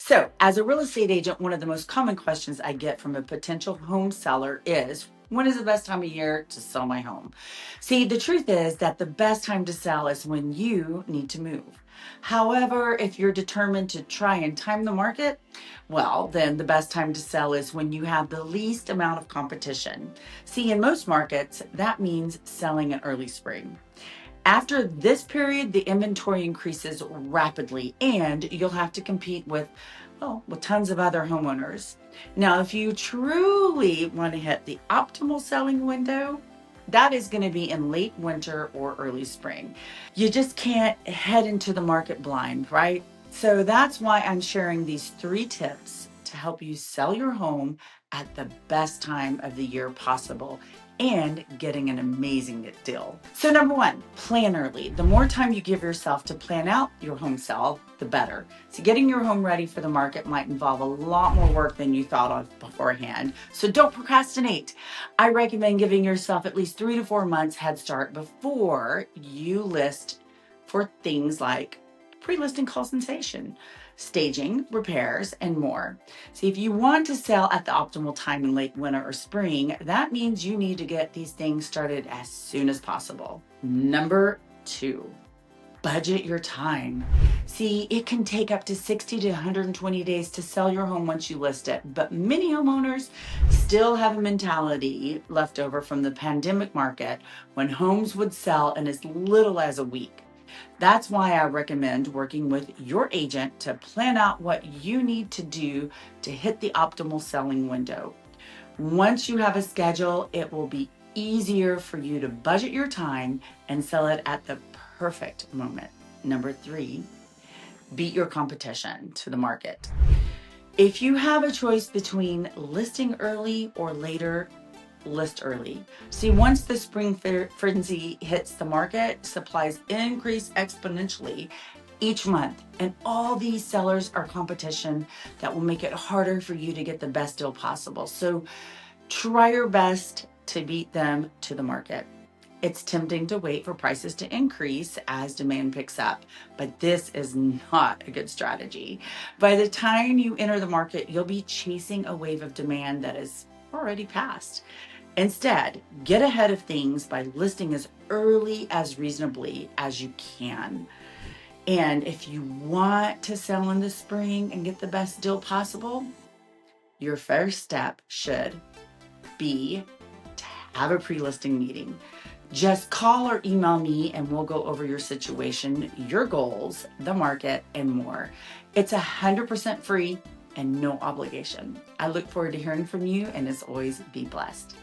So, as a real estate agent, one of the most common questions I get from a potential home seller is, when is the best time of year to sell my home? See, the truth is that the best time to sell is when you need to move. However, if you're determined to try and time the market, well, then the best time to sell is when you have the least amount of competition. See, in most markets, that means selling in early spring. After this period, the inventory increases rapidly and you'll have to compete with tons of other homeowners. Now, if you truly want to hit the optimal selling window, that is going to be in late winter or early spring. You just can't head into the market blind, right? So that's why I'm sharing these 3 tips to help you sell your home at the best time of the year possible and getting an amazing deal. So number 1, plan early. The more time you give yourself to plan out your home sale, the better. So getting your home ready for the market might involve a lot more work than you thought of beforehand. So don't procrastinate. I recommend giving yourself at least 3 to 4 months head start before you list for things like pre-listing consultation, staging, repairs, and more. See, if you want to sell at the optimal time in late winter or spring, that means you need to get these things started as soon as possible. Number 2, budget your time. See, it can take up to 60 to 120 days to sell your home once you list it, but many homeowners still have a mentality left over from the pandemic market when homes would sell in as little as a week. That's why I recommend working with your agent to plan out what you need to do to hit the optimal selling window. Once you have a schedule, it will be easier for you to budget your time and sell it at the perfect moment. Number 3, beat your competition to the market. If you have a choice between listing early or later, list early. See, once the spring frenzy hits the market, supplies increase exponentially each month, and all these sellers are competition that will make it harder for you to get the best deal possible. So try your best to beat them to the market. It's tempting to wait for prices to increase as demand picks up, but this is not a good strategy. By the time you enter the market, you'll be chasing a wave of demand that is already passed. Instead, get ahead of things by listing as early as reasonably as you can. And if you want to sell in the spring and get the best deal possible, your first step should be to have a pre-listing meeting. Just call or email me and we'll go over your situation, your goals, the market, and more. It's 100% free and no obligation. I look forward to hearing from you, and as always, be blessed.